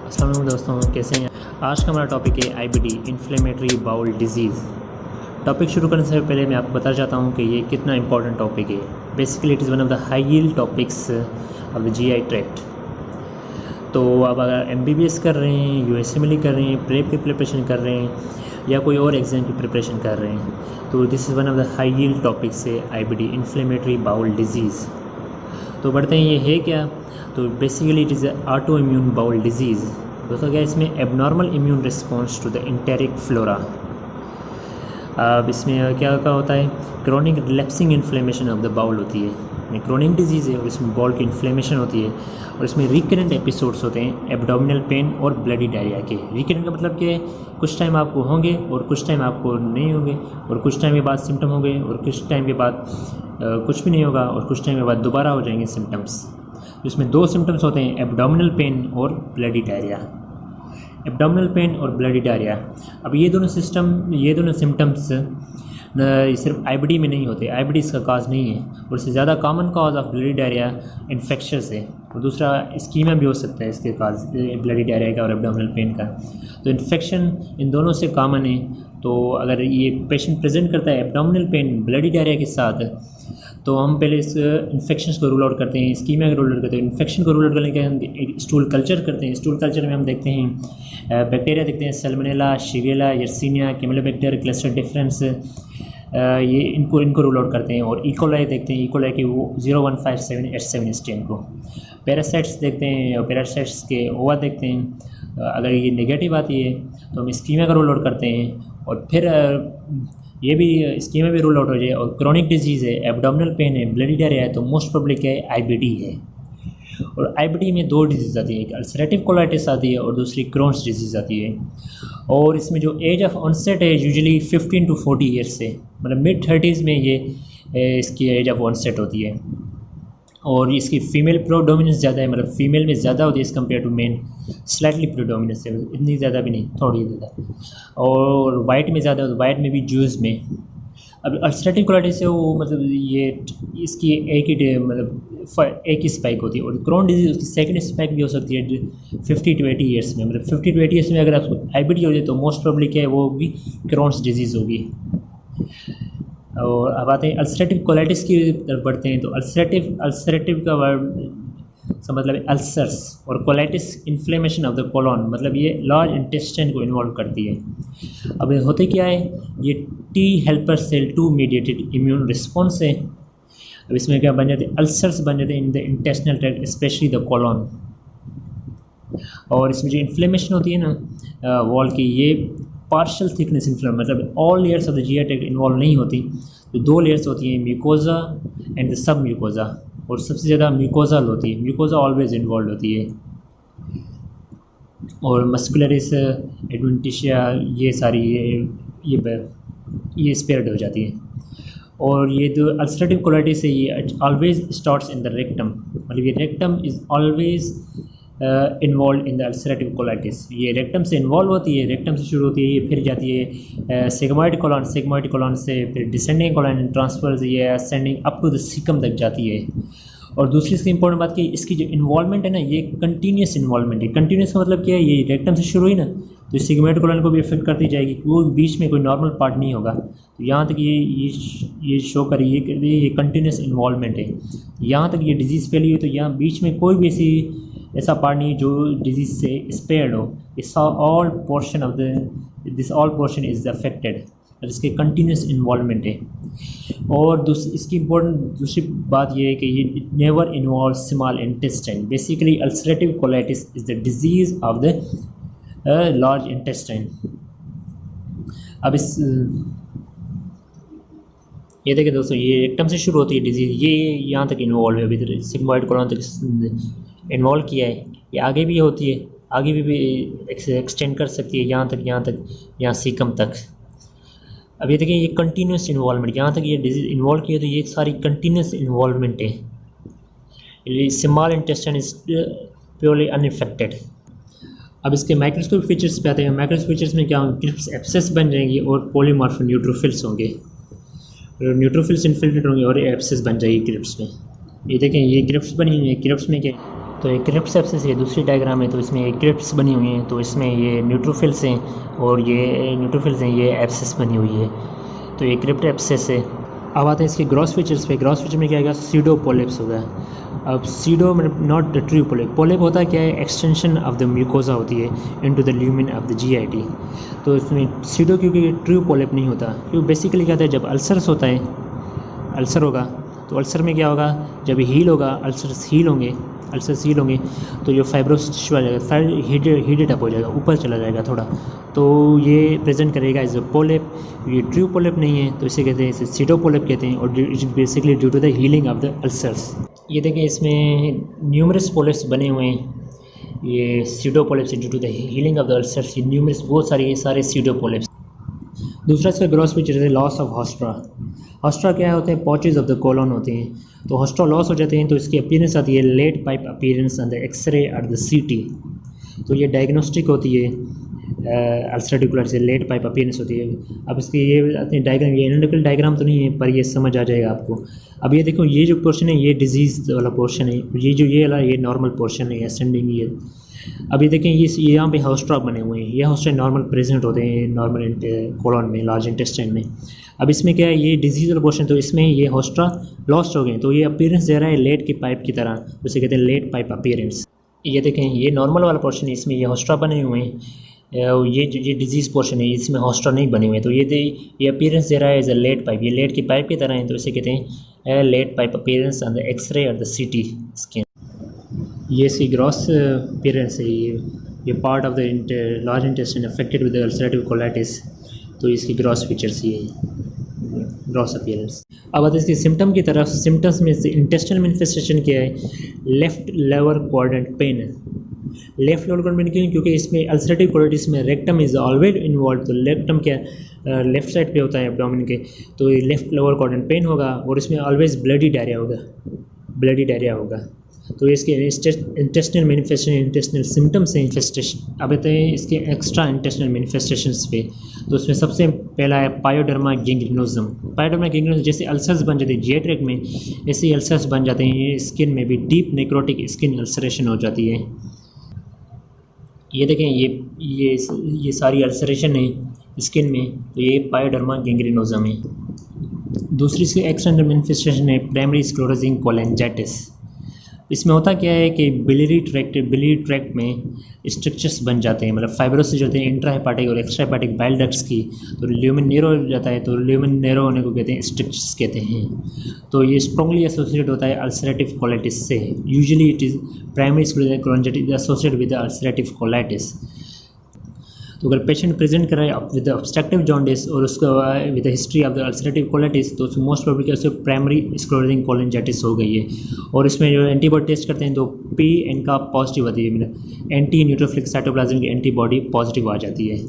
अस्सलाम वालेकुम दोस्तों, कैसे हैं। आज का हमारा टॉपिक है IBD, inflammatory bowel disease. Topic शुरू करने से पहले मैं आपको बताना चाहता हूँ कि ये कितना इंपॉर्टेंट टॉपिक है। Basically it is one of the high yield topics of the GI tract. तो आप अगर एमबीबीएस कर रहे हैं, यूएसएमएलई कर रहे हैं, प्रेप की प्रिपरेशन कर रहे हैं या कोई और एग्ज़ाम की प्रिपरेशन कर रहे हैं, तो this is one of the high yield topics है आईबीडी, इन्फ्लेमेटरी बाउल डिजीज़। तो बढ़ते हैं, ये है क्या। तो basically it is autoimmune bowel disease. दोस्तों क्या इसमें abnormal immune response to the enteric flora. अब इसमें क्या क्या होता है, chronic relapsing inflammation of the bowel होती है। क्रोनिक डिजीज़ है और इसमें बाउल की इन्फ्लेमेशन होती है और इसमें रिकरेंट एपिसोड्स होते हैं एब्डोमिनल पेन और ब्लडी डायरिया के। रिकरेंट का मतलब कि कुछ टाइम आपको होंगे और कुछ टाइम आपको नहीं होंगे, और कुछ टाइम के बाद सिम्टम होंगे और कुछ टाइम के बाद कुछ भी नहीं होगा, और कुछ टाइम के बाद दोबारा हो जाएंगे सिम्टम्स। इसमें दो सिम्टम्स होते हैं, एब्डोमिनल पेन और ब्लडी डायरिया। एब्डोमिनल पेन और ब्लडी डायरिया, अब ये दोनों सिम्टम्स सिर्फ आईबीडी में नहीं होते। आईबीडी इसका काज नहीं है, और इससे ज़्यादा common cause of bloody diarrhoea infections है, और दूसरा स्कीमा भी हो सकता है इसके काज, ब्लडी डायरिया का और एब्डोमिनल पेन का। तो इन्फेक्शन इन दोनों से कॉमन है। तो अगर ये पेशेंट प्रेजेंट करता है एब्डोमिनल पेन ब्लडी डायरिया के साथ, तो हम पहले इस इन्फेक्शंस को रूल आउट करते हैं, स्कीमा को रूल आउट करते हैं। इन्फेक्शन को रूल आउट करने के हम स्टूल कल्चर करते हैं। स्टूल कल्चर में हम देखते हैं बैक्टीरिया देखते हैं, salmonella, shigella, yersinia, campylobacter, cluster difference, ये इनको रूल आउट करते हैं। और इकोलाई देखते हैं, इकोलाई के वो 0157H7 स्ट्रेन को। पैरासाइट्स देखते हैं, और पैरासाइट्स के ओवा देखते हैं। अगर ये नेगेटिव आती है तो हम स्कीमा का रूल आउट करते हैं, और फिर ये भी स्कीमा भी रूल आउट हो जाए। और क्रोनिक डिजीज़ है, एब्डोमिनल पेन है, ब्लडी डायरिया है, तो मोस्ट पब्लिक है आईबीडी है। और आईबीडी में दो डिजीज़ आती है, एक अल्सरेटिव कोलाइटिस आती है और दूसरी क्रोन्स डिजीज़ आती है। और इसमें जो एज ऑफ ऑनसेट है यूजुअली 15 to 40 ईयर्स से, मतलब मिड 30s में ये इसकी एज ऑफ ऑनसेट होती है। और इसकी फीमेल प्रोडोमिनेंस ज़्यादा है, मतलब फीमेल में ज़्यादा होती है as compare to men. Slightly predominance है, इतनी ज़्यादा भी नहीं, थोड़ी ज़्यादा। और वाइट में ज़्यादा, वाइट में भी जूस में। अब अल्सरेटिव कोलाइटिस है वो, मतलब ये इसकी एक ही स्पाइक होती है। और क्रोन डिजीज़ उसकी सेकंड स्पाइक भी हो सकती है 50 to 80 ईयर्स में। मतलब 50 to 80 ईयर्स में अगर आपको आईबीडी हो जाए तो मोस्ट प्रोबेबली क्या है, वो भी क्रोन्स डिजीज़ होगी। और अब आते हैं अल्सरेटिव कोलाइटिस की तरफ बढ़ते हैं। तो अल्सरेटिव का वर्ड का मतलब है अल्सर्स, और colitis inflammation of the colon, मतलब ये लार्ज इंटेस्टाइन को इन्वॉल्व करती है। अब होते क्या है, ये T helper cell 2 mediated immune response है। अब इसमें क्या बन जाते हैं, अल्सर्स बन जाते हैं in the intestinal tract, specially the colon. और इसमें जो इन्फ्लेमेशन होती है ना वॉल की, ये पार्शियल थिकनेस इन्फ्लेम, मतलब all layers of the GI tract involve नहीं होती। तो दो लेयर्स होती हैं, mucosa and the sub mucosa, और सबसे ज़्यादा म्यूकोजल होती है। म्यूकोजा ऑलवेज इन्वॉल्व होती है। और मस्कुलरिस एडवेंटिशिया ये सारी ये स्पेयर्ड हो जाती है। और ये जो अल्सरेटिव कोलाइटिस है ये always starts in the rectum, मतलब ये rectum is always involve in the ulcerative colitis. ये रेक्टम से इन्वॉल्व होती है, रेक्टम से शुरू होती है, ये फिर जाती है सिग्मॉइड कोलॉन से फिर डिसेंडिंग कोलॉन ट्रांसफर, ये ascending up to the caecum तक जाती है। और दूसरी इसकी इंपॉर्टेंट बात कि इसकी जो इन्वॉल्वमेंट है ना, ये कंटिन्यूस इन्वॉल्वमेंट है। कंटिन्यूस का मतलब क्या है, ये रेक्टम से शुरू हुई ना, तो सिग्मॉइड कोलॉन को भी इफेक्ट करती जाएगी, वो बीच में कोई नॉर्मल पार्ट नहीं होगा। तो यहाँ तक ये शो कर रही है कि ये कंटिन्यूस इन्वॉल्वमेंट है। यहाँ तक ये डिजीज़ फैली हुई, तो यहाँ बीच में कोई भी ऐसा पार्ट नहीं जो डिजीज़ से स्पेयर्ड हो। This all portion is affected, इसके कंटिन्यूस इन्वॉल्वमेंट है। और इसकी इम्पोर्टेंट दूसरी बात यह है कि ये never involve small intestine. Basically ulcerative colitis is the disease of the large intestine. अब ये देखिए दोस्तों, ये रेक्टम से शुरू होती है डिजीज़, ये यहाँ तक इन्वॉल्व है, अभी सिग्मॉइड कोलॉन तक इन्वॉल्व किया है। ये आगे भी होती है, आगे भी एक्सटेंड कर सकती है, यहाँ सीकम तक। अब ये देखिए, ये कंटिन्यूस इन्वॉल्वमेंट, यहाँ तक ये डिजीज़ इन्वॉल्व किया, तो ये सारी कंटिन्यूस इन्वॉल्वमेंट है। Small intestine is purely unaffected. अब इसके माइक्रोस्कोपिक फीचर्स पे आते हैं। माइक्रोस्कोपिक फीचर्स में क्या होंगे, क्रिप्स एब्सेस बन जाएंगी और पॉलीमॉर्फ न्यूट्रोफिल्स होंगे, न्यूट्रोफिल्स इन्फिल्ट्रेट होंगे और एब्सेस बन जाएगी क्रिप्स में। ये देखें, ये क्रिप्स बनी हुई है। क्रिप्स में क्या तो ये क्रिप्ट सेप्सिस ये दूसरी डायग्राम है, तो इसमें ये क्रिप्ट्स बनी हुई हैं, तो इसमें ये न्यूट्रोफिल्स हैं और ये न्यूट्रोफिल्स हैं, ये एब्सिस बनी हुई है, तो ये क्रिप्ट एब्सिस है। अब आते हैं इसके ग्रॉस फीचर्स पे। ग्रॉस फीचर में क्या आएगा, सीडो पोलिप्स होगा। अब सीडो मतलब not the true polyp. Polyp होता क्या है, एक्सटेंशन ऑफ द म्यूकोजा होती है into the lumen of the GIT. तो इसमें सीडो क्योंकि ट्रू पोलिप नहीं होता, क्योंकि बेसिकली क्या होता है, जब अल्सर्स होता है, अल्सर होगा तो अल्सर में क्या होगा, जब हील होगा, अल्सर्स हील होंगे तो जो फाइब्रोसिस टिश्यू आ जाएगा, हीटेड अप हो जाएगा, ऊपर चला जाएगा थोड़ा, तो ये प्रेजेंट करेगा एज अ पोलिप। ये ट्रू पोलिप नहीं है तो इसे कहते हैं, इसे सीडो पोलिप कहते हैं, और basically due to the healing of the ulcers. ये देखें इसमें न्यूमरस पोलिप्स बने हुए हैं, ये pseudo polyps due to the healing of the ulcers, ये न्यूमरस बहुत सारे, ये सारे सीडो पोलिप्स। दूसरा इसका ग्रॉस फीचर है लॉस ऑफ हॉस्ट्रा। हॉस्ट्रा क्या होते हैं, पॉचेज ऑफ द कोलन होते हैं, तो हॉस्ट्रा लॉस हो जाते हैं तो इसकी अपीयरेंस आती है lead pipe appearance on the x-ray और द सीटी। तो ये डायग्नोस्टिक होती है अल्सरेटिव कोलाइटिस से, लेट पाइप अपीयरेंस होती है। अब इसकी ये आते डायग्राम, ये एनालिटिकल डायग्राम तो नहीं है पर ये समझ आ जाएगा आपको। अब ये देखो, ये जो पोर्शन है ये डिजीज़ वाला पोर्शन है, ये वाला ये नॉर्मल पोर्शन है, असेंडिंग ये। अब ये देखें, ये यहाँ पे हॉस्ट्रा बने हुए हैं, ये हॉस्ट्रा नॉर्मल प्रेजेंट होते हैं नॉर्मल कोलन में, लार्ज इंटेस्टाइन में। अब इसमें क्या है, ये डिजीज़ वाला पोर्शन, तो इसमें ये हॉस्ट्रा लॉस्ट हो गए, तो ये अपीयरेंस दे रहा है लेट की पाइप की तरह, उसे कहते हैं लेट पाइप अपीयरेंस। ये देखें, ये नॉर्मल वाला पोर्शन है, इसमें ये हॉस्ट्रा बने हुए हैं, ये डिजीज़ पोर्शन है, इसमें हॉस्ट्रा नहीं बने हुए हैं, तो ये अपीयरेंस दे रहा है एज अ लेट पाइप, ये लेट की पाइप की तरह है, तो इसे कहते हैं lead pipe appearance on the x-ray और द सीटी स्कैन। ये इसकी ग्रॉस अपीयरेंस है, ये part of the large intestine affected with ulcerative colitis, तो इसकी ग्रॉस फीचर्स ये ग्रॉस अपीयरेंस। अब आते हैं इसके सिम्टम की तरफ। सिम्टम्स में से इंटेस्टिनल मैनिफेस्टेशन क्या है, left lower quadrant pen. Left lower quadrant क्यों, क्योंकि इसमें अल्सरेटिव कोलाइटिस में रेक्टम इज ऑलवेज इन्वॉल्व, तो रेक्टम क्या लेफ्ट साइड पे होता है एब्डोमेन के, तो ये लेफ्ट लोअर क्वाड्रेंट पेन होगा, और इसमें ऑलवेज ब्लडी डायरिया होगा। तो इसके इंटेस्टिनल मैनिफेस्टेशन, इंटेस्टिनल सिम्टम्स हैं इन्फेस्टेशन। अब आते हैं इसके एक्स्ट्रा इंटेस्टिनल मैनिफेस्टेशंस पे, तो उसमें सबसे पहला है पायोडर्मा गैंग्रीनोजम। पायोडर्मा गैंग्रीनोजम जैसे अल्सर्स बन जाते हैं जीआई ट्रैक्ट में, ऐसे ही अल्सर्स बन जाते हैं, ये स्किन में भी डीप नेक्रोटिक स्किन अल्सरेशन हो जाती है। ये देखें, ये सारी अल्सरेशन है स्किन में, तो ये पायोडर्मा गैंग्रीनोजम है। दूसरी इसकी एक्सटर्नल मैनिफेस्टेशन है प्राइमरी स्क्लेरोसिंग कोलेंजाइटिस। इसमें होता क्या है कि बिलियरी ट्रैक्ट में स्ट्रक्चर्स बन जाते हैं, मतलब फाइब्रोसिस होते हैं इंट्रा हेपाटिक और एक्स्ट्रा हेपाटिक बाइल डक्ट्स की, तो ल्यूमेन नेरो हो जाता है, तो ल्यूमेन नेरो होने को कहते हैं स्ट्रक्चर्स कहते हैं। तो ये स्ट्रांगली एसोसिएट होता है अल्सरेटिव कोलाइटिस से। Usually it is primary sclerosing cholangitis associated with ulcerative colitis. तो अगर पेशेंट प्रेजेंट कराए विद ऑब्स्ट्रक्टिव जॉन्डिस और उसका with history of the ulcerative colitis, तो मोस्ट प्रोबेबली उससे प्राइमरी स्क्लेरोसिंग कोलेंजाइटिस हो गई है। और इसमें जो एंटीबॉडी टेस्ट करते हैं तो PN का पॉजिटिव आती है, मतलब एंटी न्यूट्रोफिलिक साइटोप्लाज्म की एंटीबॉडी पॉजिटिव आ जाती है।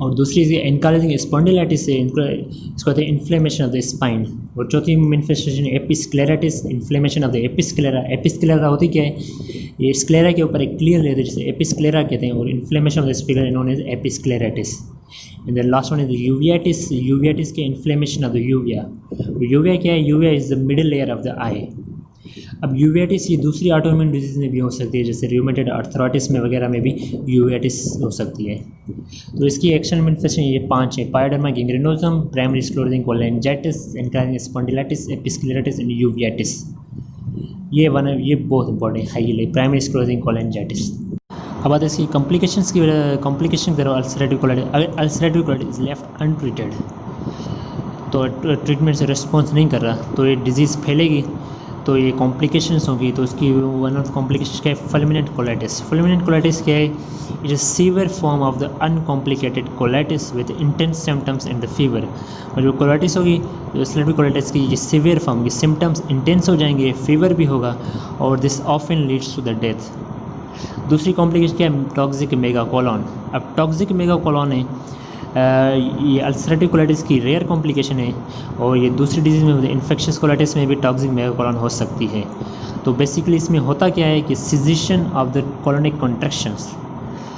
और दूसरी एनकाइलोजिंग स्पॉन्डिलाइटिस से इसको कहते हैं इन्फ्लेमेशन ऑफ द स्पाइन। और चौथी manifestation episcleritis, inflammation of the episclera. Episclera होती क्या है, ये स्क्लेरा के यूपर एक क्लियर लेयर जिसे एपिस्क्लेरा कहते हैं, और inflammation of the sclera known as episcleritis. And the last one is uveitis. Uveitis के inflammation of the uvea. Uvea क्या है, uvea is the middle layer of the eye. अब यूवियाटिस ये दूसरी ऑटोइम्यून डिजीज़ में भी हो सकती है, जैसे रूमेटॉइड आर्थराइटिस में वगैरह में भी यूवियाटिस हो सकती है। तो इसकी एक्शन मैनिफेस्टेशन ये 5 है, pyoderma gangrenosum, primary sclerosing cholangitis, ankylosing spondylitis, episcleritis and uveitis. ये बहुत इंपॉर्टेंट है, हाईली प्राइमरी स्क्लेरोसिंग कोलेंजाइटिस। अब आते हैं इसकी कॉम्प्लिकेशंस की तरफ। अल्सरेटिव कोलाइटिस, अगर ulcerative colitis is left untreated, तो ट्रीटमेंट से रिस्पॉन्स नहीं कर रहा, तो ये डिजीज़ फैलेगी, तो ये कॉम्प्लिकेशंस होगी। तो उसकी वन ऑफ द कॉम्प्लिकेशंस क्या है, फुलमिनेंट कोलाइटिस। फुलमिनेंट कोलाइटिस क्या है, it is severe form of the uncomplicated colitis with intense symptoms and the fever. और जो कोलाइटिस होगी, जो अल्सरेटिव कोलाइटिस की ये सीवियर फॉर्म की सिम्टम्स इंटेंस हो जाएंगे, फीवर भी होगा, और this often leads to the death. दूसरी कॉम्प्लिकेशन क्या है, टॉक्सिक मेगाकोलॉन। अब टॉक्सिक मेगाकोलॉन है, ये अल्सरेटिव कोलाइटिस की रेयर कॉम्प्लिकेशन है, और ये दूसरी डिजीज़ में इन्फेक्शियस कोलाइटिस में भी टॉक्सिक मेगाकोलॉन हो सकती है। तो बेसिकली इसमें होता क्या है कि caseation of the colonic contractions,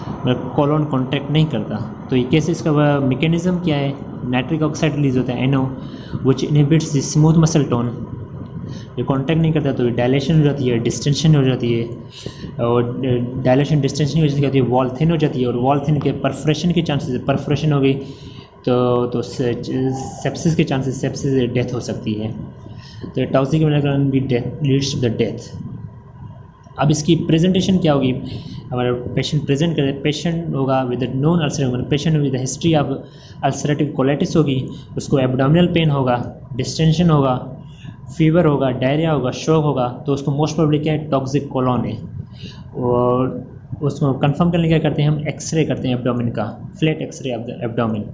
मतलब कोलोन कॉन्ट्रैक्ट नहीं करता। तो ये कैसे, इसका मैकेनिज्म क्या है, नाइट्रिक ऑक्साइड रिलीज होता है NO, which inhibits the smooth muscle tone. ये कांटेक्ट नहीं करता तो ये डायलेशन हो जाती है, डिस्टेंशन हो जाती है, और डायलेशन डिस्टेंशन की वजह से होती है वॉल थिन हो जाती है, और वॉल थिन के परफोरेशन के चांसेस, परफोरेशन हो गई तो सेप्सिस के चांसेस, सेप्सिस डेथ हो सकती है। तो toxic can be death leads to the death. अब इसकी प्रेजेंटेशन क्या होगी, हमारा पेशेंट प्रेजेंट करे, पेशेंट होगा with non ulcerative, patient with history of ulcerative colitis होगी, उसको एब्डोमिनल पेन होगा, डिस्टेंशन होगा, फीवर होगा, डायरिया होगा, शॉक होगा, तो उसको मोस्ट प्रोबेबली क्या है, टॉक्सिक कोलोन है। और उसको कंफर्म करने क्या करते हैं हम, एक्सरे करते हैं एब्डोमेन का, flat x-ray of the abdomen.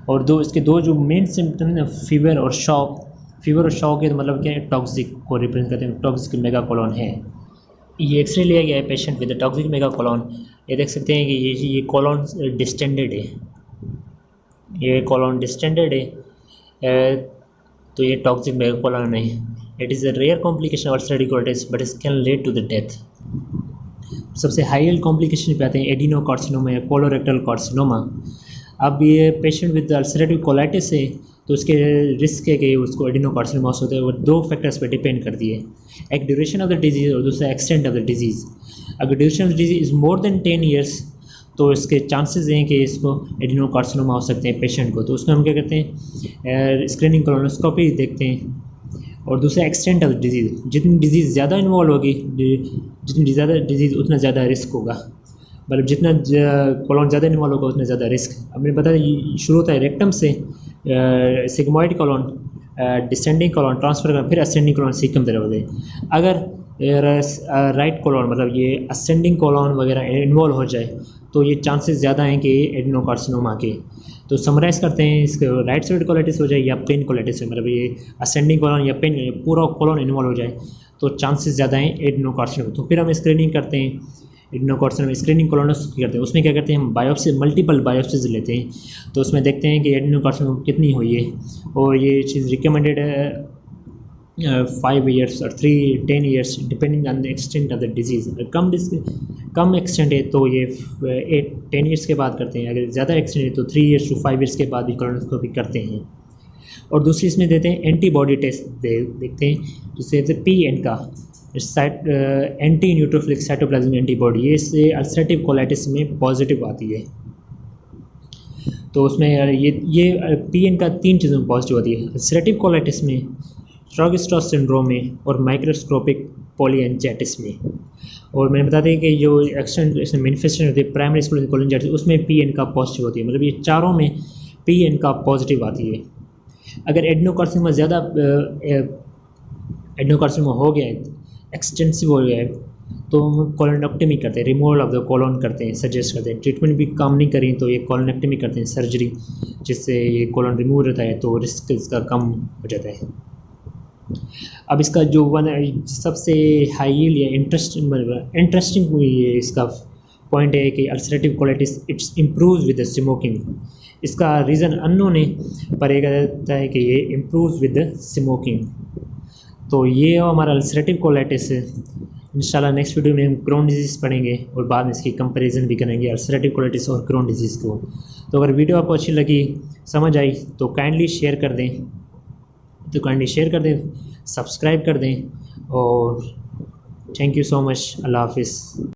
और इसके दो जो मेन सिम्टम है, फीवर और शॉक, फीवर और शॉक है तो मतलब क्या है, टॉक्सिक को रिप्रेजेंट करते हैं, टॉक्सिक मेगा कोलोन है। ये एक्सरे लिया गया है patient with toxic mega colon. ये देख सकते हैं कि ये कोलोन डिस्टेंडेड है, ये कोलोन डिस्टेंडेड है, तो ये टॉक्सिक मेगा कोलोन है। It is a rare complication of ulcerative colitis but it can lead to the death. सबसे हाई यील्ड कॉम्प्लिकेशन पे आते हैं एडिनोकार्सिनोमा या कोलोरेक्टल कार्सिनोमा। अब ये पेशेंट विद अल्सरेटिव कोलाइटिस है तो उसके रिस्क है कि उसको एडिनोकार्सिनोमा होता है, वो दो फैक्टर्स पे डिपेंड करती है, एक ड्यूरेशन ऑफ द डिजीज़ और दूसरा एक्सटेंट ऑफ द डिजीज़। अगर duration of the disease is more than 10 years तो इसके चांसेस हैं कि इसको एडिनोकार्सिनोमा हो सकते हैं पेशेंट को। तो उसमें हम क्या करते हैं, स्क्रीनिंग कोलोनोस्कोपी देखते हैं। और दूसरा एक्सटेंट ऑफ डिजीज़, जितनी डिजीज़ ज़्यादा इन्वॉल्व होगी, जितनी ज़्यादा डिजीज़ उतना ज़्यादा रिस्क होगा, मतलब जितना कोलोन ज़्यादा इन्वॉल्व होगा उतना ज़्यादा रिस्क। अब मैंने बताया शुरू होता है रेक्टम से, sigmoid colon, descending colon, transfer कर, फिर असेंडिंग कोलोन सीकम तरफ होते हैं। अगर राइट कोलोन मतलब ये असेंडिंग कोलोन वगैरह इन्वॉल्व हो जाए तो ये चांसेस ज़्यादा हैं कि एडिनोकार्सिनोमा के। तो समराइज़ करते हैं, इसके राइट साइड कोलाइटिस हो जाए या पेन कोलाइटिस हो, मतलब ये असेंडिंग कोलोन या पेन पूरा कोलोन इन्वॉल्व हो जाए तो चांसेस ज़्यादा हैं एडिनोकार्सिनोमा। तो फिर हम स्क्रीनिंग करते हैं, एडिनोकार्सिनोमा स्क्रीनिंग कोलोनोस्कोपी करते हैं। उसमें क्या करते हैं हम, बायोप्सी, मल्टीपल बायोप्सीज लेते हैं, तो उसमें देखते हैं कि एडिनोकार्सिनोमा कितनी हुई है। और ये चीज़ रिकमेंडेड है 5 years और 10 years depending on the extent of the disease. Come extent है तो ये 10 years के बाद करते हैं, अगर ज़्यादा एक्सटेंट है तो 3 years to 5 years के बाद भी कोलोनोस्कोपी करते हैं। और दूसरी इसमें देते हैं एंटीबॉडी टेस्ट देखते हैं, जिससे PN का एंटी न्यूट्रोफिलिक साइटोप्लाज्म एंटीबॉडी, ये इससे अल्सरेटिव कोलाइटिस में पॉजिटिव आती है। तो उसमें ये PN का 3 चीज़ों में पॉजिटिव आती है, अल्सरेटिव कोलाइटिस में, स्ट्रॉगिस्ट्रॉस सिंड्रोम में और माइक्रोस्कोपिक पॉलीएंजाइटिस में। और मैंने बता दें कि जो एक्सटेंट मैनिफेस्टेशन होती है प्राइमरी स्क्लेरोसिस कोलिंजाइटिस, उसमें PN का पॉजिटिव होती है, मतलब ये चारों में PN का पॉजिटिव आती है। अगर एडिनोकार्सिनोमा ज़्यादा एडिनोकार्सिनोमा हो गया है, एक्सटेंसिव हो गया है, तो हम कोलोनेक्टमी करते हैं, रिमूवल ऑफ द कोलोन करते हैं, सजेस्ट करते हैं। ट्रीटमेंट भी काम नहीं करें तो ये कोलोनेक्टमी करते हैं, सर्जरी, जिससे ये कोलोन रिमूव रहता है तो रिस्क इसका कम हो जाता है। अब इसका जो सबसे हाई यील्ड या इंटरेस्टिंग ये इसका पॉइंट है कि ulcerative colitis it's improves with the smoking. इसका रीज़न अननोन है, पर ये कहता है कि ये इम्प्रूव्स विद द स्मोकिंग। तो ये हमारा अल्सरेटिव कोलाइटिस है। इंशाल्लाह नेक्स्ट वीडियो में हम क्रोन डिजीज़ पढ़ेंगे और बाद में इसकी कंपैरिजन भी करेंगे अल्सरेटिव कोलाइटिस और क्रोन डिजीज़ को। तो अगर वीडियो आपको अच्छी लगी, समझ आई, तो काइंडली शेयर कर दें, सब्सक्राइब कर दें, और थैंक यू सो मच। अल्लाह हाफिज़।